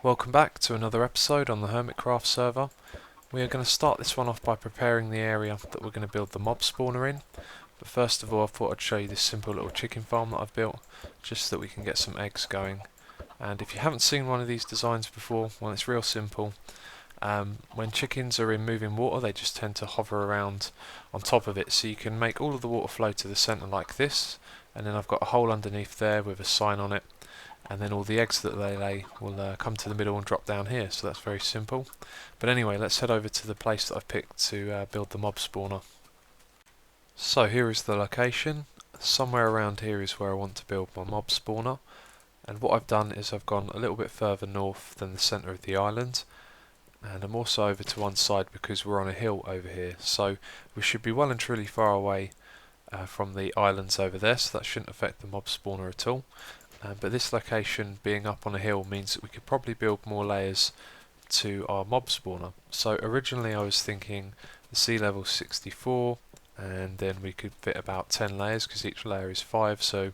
Welcome back to another episode on the Hermitcraft server. We are going to start this one off by preparing the area that we're going to build the mob spawner in. But first of all, I thought I'd show you this simple little chicken farm that I've built, just so that we can get some eggs going. And if you haven't seen one of these designs before, well, it's real simple. When chickens are in moving water, they just tend to hover around on top of it, so you can make all of the water flow to the centre like this, and then I've got a hole underneath there with a sign on it, and then all the eggs that they lay will come to the middle and drop down here, so that's very simple. But anyway, let's head over to the place that I've picked to build the mob spawner. So here is the location. Somewhere around here is where I want to build my mob spawner, and what I've done is I've gone a little bit further north than the centre of the island, and I'm also over to one side because we're on a hill over here, so we should be well and truly far away from the islands over there, so that shouldn't affect the mob spawner at all. But this location being up on a hill means that we could probably build more layers to our mob spawner. So originally I was thinking the sea level 64, and then we could fit about 10 layers because each layer is 5, so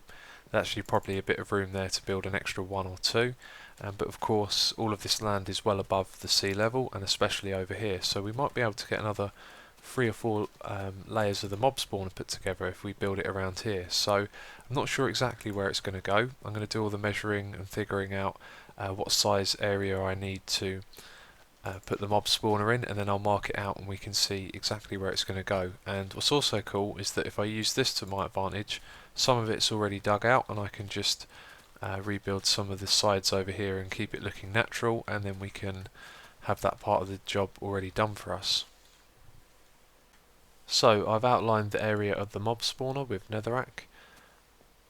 there's actually probably a bit of room there to build an extra 1 or 2. But of course all of this land is well above the sea level, and especially over here, so we might be able to get another 3 or 4 layers of the mob spawner put together if we build it around here. So I'm not sure exactly where it's going to go. I'm going to do all the measuring and figuring out what size area I need to put the mob spawner in, and then I'll mark it out and we can see exactly where it's going to go. And what's also cool is that if I use this to my advantage, some of it's already dug out and I can just rebuild some of the sides over here and keep it looking natural, and then we can have that part of the job already done for us. So I've outlined the area of the mob spawner with netherrack,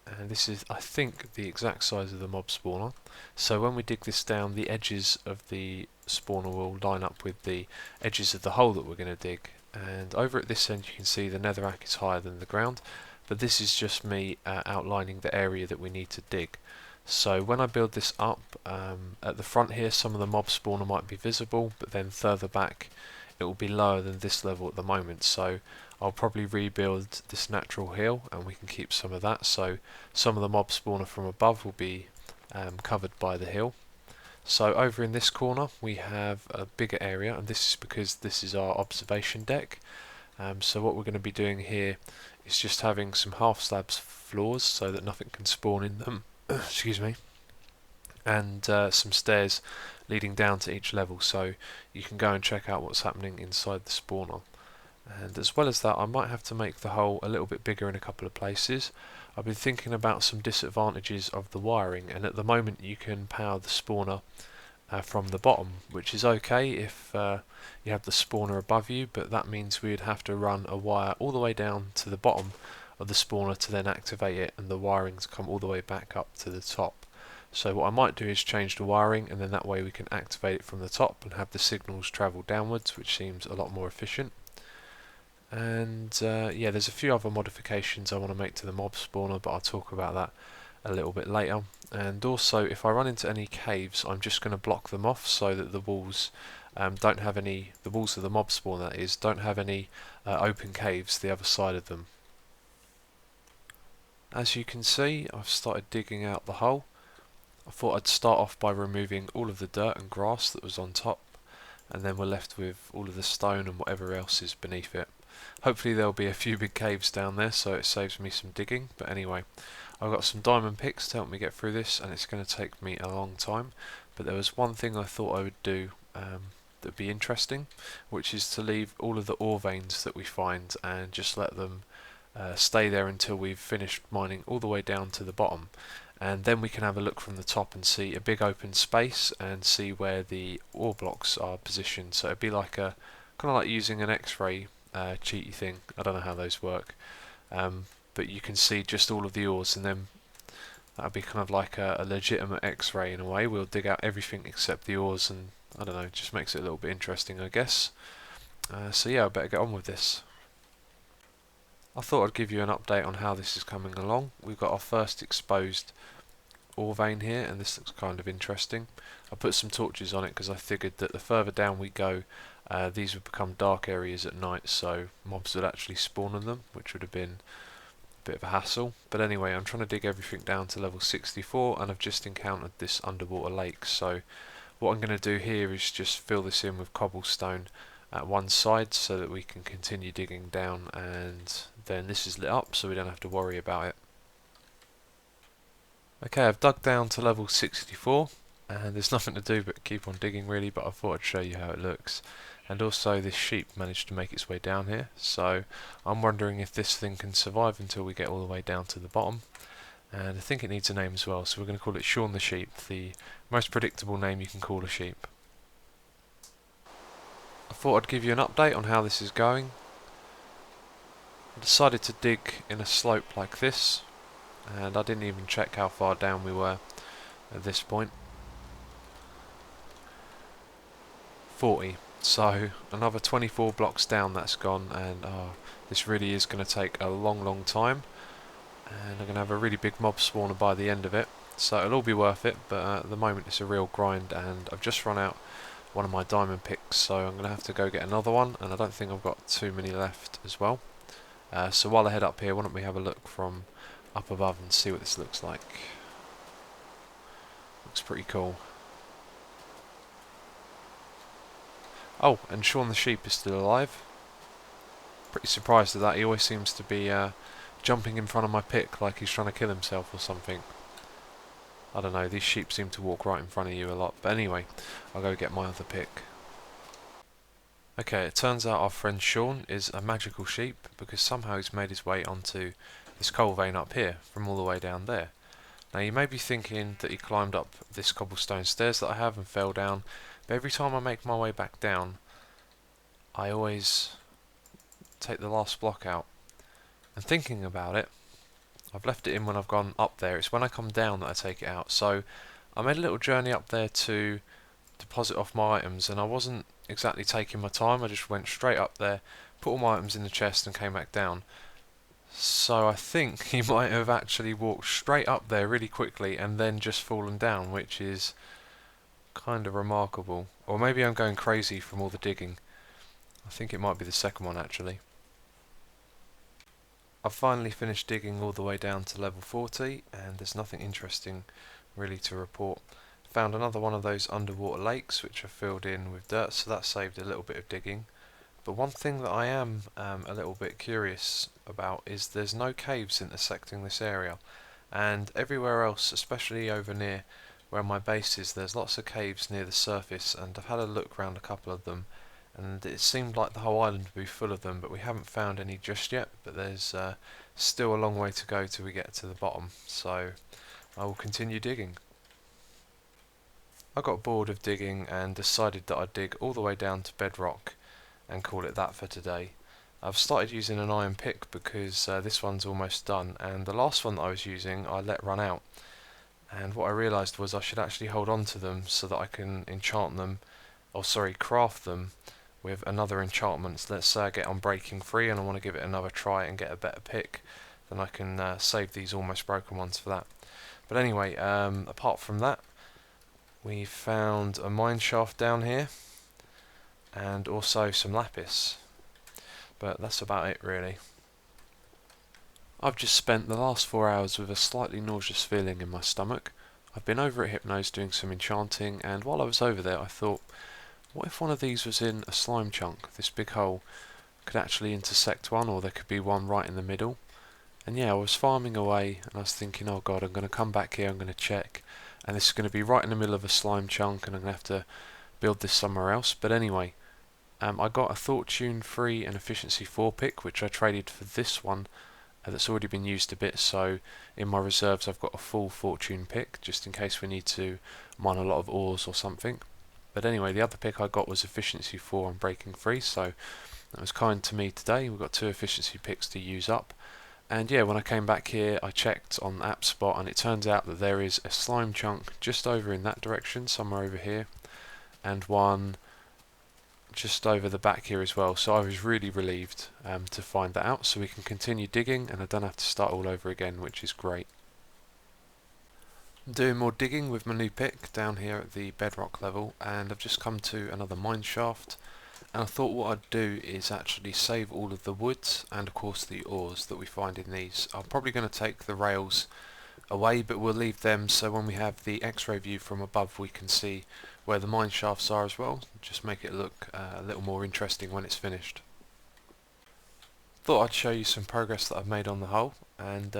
and this is, I think, the exact size of the mob spawner. So when we dig this down, the edges of the spawner will line up with the edges of the hole that we're going to dig, and over at this end you can see the netherrack is higher than the ground, but this is just me outlining the area that we need to dig. So when I build this up, at the front here some of the mob spawner might be visible, but then further back it will be lower than this level at the moment, so I'll probably rebuild this natural hill and we can keep some of that, so some of the mob spawner from above will be covered by the hill. So over in this corner we have a bigger area, and this is because this is our observation deck. So what we're going to be doing here is just having some half slabs floors so that nothing can spawn in them excuse me, and some stairs leading down to each level, so you can go and check out what's happening inside the spawner. And as well as that, I might have to make the hole a little bit bigger in a couple of places. I've been thinking about some disadvantages of the wiring, and at the moment you can power the spawner from the bottom, which is okay if you have the spawner above you, but that means we'd have to run a wire all the way down to the bottom of the spawner to then activate it, and the wiring to come all the way back up to the top. So what I might do is change the wiring, and then that way we can activate it from the top and have the signals travel downwards, which seems a lot more efficient. And yeah, there's a few other modifications I want to make to the mob spawner, but I'll talk about that a little bit later. And also, if I run into any caves, I'm just going to block them off so that the walls don't have any, the walls of the mob spawner that is, don't have any open caves the other side of them. As you can see, I've started digging out the hole. I thought I'd start off by removing all of the dirt and grass that was on top, and then we're left with all of the stone and whatever else is beneath it. Hopefully there'll be a few big caves down there, so it saves me some digging, but anyway, I've got some diamond picks to help me get through this, and it's going to take me a long time, but there was one thing I thought I would do that would be interesting, which is to leave all of the ore veins that we find and just let them stay there until we've finished mining all the way down to the bottom, and then we can have a look from the top and see a big open space and see where the ore blocks are positioned. So it'd be like a kind of like using an X-ray cheaty thing. I don't know how those work, but you can see just all of the ores, and then that would be kind of like a legitimate X-ray in a way. We'll dig out everything except the ores, and I don't know, it just makes it a little bit interesting, I guess. So yeah, I better get on with this. I thought I'd give you an update on how this is coming along. We've got our first exposed ore vein here, and this looks kind of interesting. I put some torches on it because I figured that the further down we go, these would become dark areas at night, so mobs would actually spawn in them, which would have been a bit of a hassle. But anyway, I'm trying to dig everything down to level 64, and I've just encountered this underwater lake, so What I'm going to do here is just fill this in with cobblestone at one side so that we can continue digging down, and then this is lit up so we don't have to worry about it. Okay, I've dug down to level 64 and there's nothing to do but keep on digging really, but I thought I'd show you how it looks. And also this sheep managed to make its way down here, so I'm wondering if this thing can survive until we get all the way down to the bottom. And I think it needs a name as well, so we're going to call it Sean the Sheep, the most predictable name you can call a sheep. I thought I'd give you an update on how this is going. I decided to dig in a slope like this, and I didn't even check how far down we were at this point. 40. So another 24 blocks down that's gone, and this really is going to take a long time, and I'm going to have a really big mob spawner by the end of it, so it'll all be worth it, but at the moment it's a real grind, and I've just run out one of my diamond picks, so I'm going to have to go get another one, and I don't think I've got too many left as well. So while I head up here, why don't we have a look from up above and see what this looks like. Looks pretty cool. Oh, and Sean the Sheep is still alive. Pretty surprised at that. He always seems to be jumping in front of my pick like he's trying to kill himself or something. I don't know, these sheep seem to walk right in front of you a lot. But anyway, I'll go get my other pick. Okay, it turns out our friend Sean is a magical sheep because somehow he's made his way onto this coal vein up here from all the way down there. Now you may be thinking that he climbed up this cobblestone stairs that I have and fell down, but every time I make my way back down, I always take the last block out. And thinking about it, I've left it in when I've gone up there. It's when I come down that I take it out. So I made a little journey up there to deposit off my items, and I wasn't exactly taking my time. I just went straight up there, put all my items in the chest and came back down. So I think he might have actually walked straight up there really quickly and then just fallen down, which is kind of remarkable. Or maybe I'm going crazy from all the digging. I think it might be the second one actually. I've finally finished digging all the way down to level 40, and there's nothing interesting really to report. Found another one of those underwater lakes which I filled in with dirt, so that saved a little bit of digging. But one thing that I am a little bit curious about is there's no caves intersecting this area, and everywhere else, especially over near where my base is, there's lots of caves near the surface, and I've had a look around a couple of them, and it seemed like the whole island would be full of them, but we haven't found any just yet. But there's still a long way to go till we get to the bottom, so I will continue digging. I got bored of digging and decided that I'd dig all the way down to bedrock and call it that for today. I've started using an iron pick because this one's almost done, and the last one that I was using I let run out, and what I realised was I should actually hold on to them so that I can enchant them, or sorry, craft them with another enchantment. So let's say I get on breaking free and I want to give it another try and get a better pick, then I can save these almost broken ones for that. But anyway, apart from that, we found a mine shaft down here and also some lapis, but that's about it really. I've just spent the last 4 hours with a slightly nauseous feeling in my stomach. I've been over at Hypno's doing some enchanting, and while I was over there I thought, what if one of these was in a slime chunk? This big hole could actually intersect one, or there could be one right in the middle. And yeah, I was farming away and I was thinking, oh god, I'm going to come back here, I'm going to check, and this is going to be right in the middle of a slime chunk and I'm going to have to build this somewhere else. But anyway, I got a Fortune 3 and Efficiency 4 pick, which I traded for this one that's already been used a bit, so in my reserves I've got a full Fortune pick, just in case we need to mine a lot of ores or something. But anyway, the other pick I got was Efficiency 4 and Breaking Free, so that was kind to me today. We've got 2 efficiency picks to use up. And yeah, when I came back here I checked on the app spot, and it turns out that there is a slime chunk just over in that direction, somewhere over here, and one just over the back here as well. So I was really relieved to find that out, so we can continue digging and I don't have to start all over again, which is great. I'm doing more digging with my new pick down here at the bedrock level, and I've just come to another mine shaft, and I thought what I'd do is actually save all of the woods and of course the ores that we find in these. I'm probably going to take the rails away, but we'll leave them so when we have the x-ray view from above we can see where the mine shafts are as well, just make it look a little more interesting when it's finished. Thought I'd show you some progress that I've made on the hull, and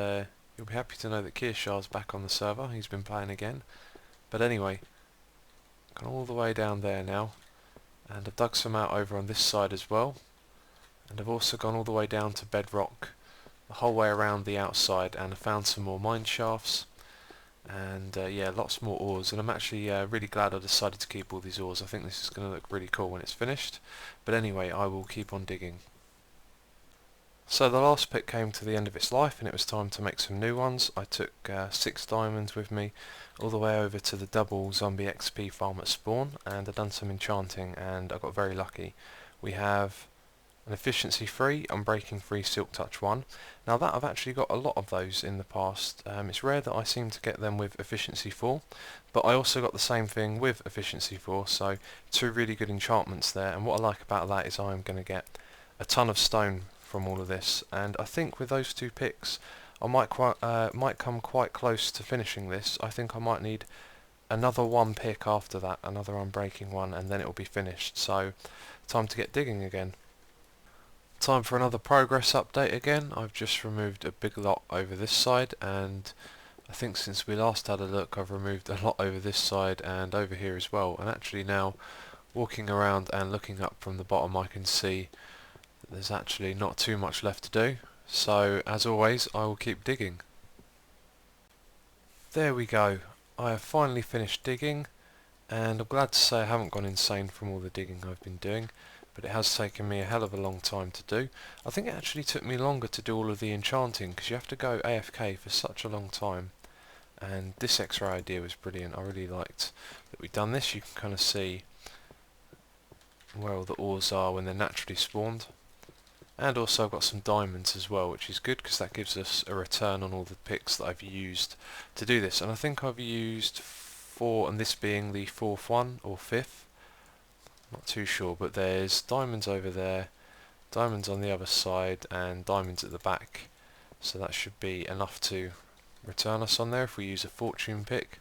you'll be happy to know that Kearshar's back on the server. He's been playing again. But anyway, gone all the way down there now, and I've dug some out over on this side as well, and I've also gone all the way down to bedrock the whole way around the outside, and I found some more mine shafts, and yeah, lots more ores, and I'm actually really glad I decided to keep all these ores. I think this is going to look really cool when it's finished. But anyway, I will keep on digging. So the last pit came to the end of its life, and it was time to make some new ones. I took 6 diamonds with me all the way over to the double zombie XP farm at spawn, and I've done some enchanting and I got very lucky. We have an efficiency 3, unbreaking 3, silk touch 1. Now that I've actually got a lot of those in the past. It's rare that I seem to get them with efficiency 4, but I also got the same thing with efficiency 4, so 2 really good enchantments there. And what I like about that is I'm going to get a ton of stone from all of this, and I think with those 2 picks I might come quite close to finishing this. I think I might need another 1 pick after that, another unbreaking one, and then it will be finished. So time to get digging again. Time for another progress update again. I've just removed a big lot over this side, and I think since we last had a look I've removed a lot over this side and over here as well. And actually now, walking around and looking up from the bottom, I can see that there's actually not too much left to do. So as always, I will keep digging. There we go. I have finally finished digging, and I'm glad to say I haven't gone insane from all the digging I've been doing, but it has taken me a hell of a long time to do. I think it actually took me longer to do all of the enchanting, because you have to go AFK for such a long time. And this X-ray idea was brilliant. I really liked that we've done this. You can kind of see where all the ores are when they're naturally spawned. And also I've got some diamonds as well, which is good because that gives us a return on all the picks that I've used to do this. And I think I've used 4, and this being the 4th one, or 5th. Not too sure, but there's diamonds over there, diamonds on the other side, and diamonds at the back. So that should be enough to return us on there if we use a fortune pick.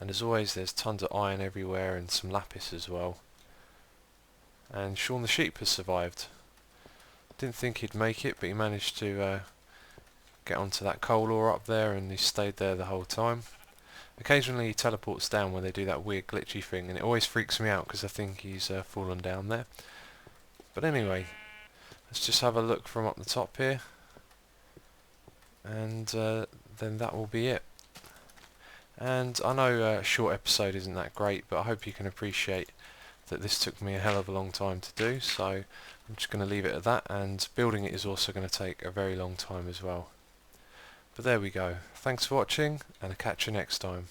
And as always, there's tons of iron everywhere and some lapis as well. And Sean the sheep has survived. Didn't think he'd make it, but he managed to get onto that coal ore up there, and he stayed there the whole time. Occasionally he teleports down when they do that weird glitchy thing, and it always freaks me out because I think he's fallen down there. But anyway, let's just have a look from up the top here, and then that will be it. And I know a short episode isn't that great, but I hope you can appreciate that this took me a hell of a long time to do, so I'm just going to leave it at that, and building it is also going to take a very long time as well. But there we go. Thanks for watching, and I'll catch you next time.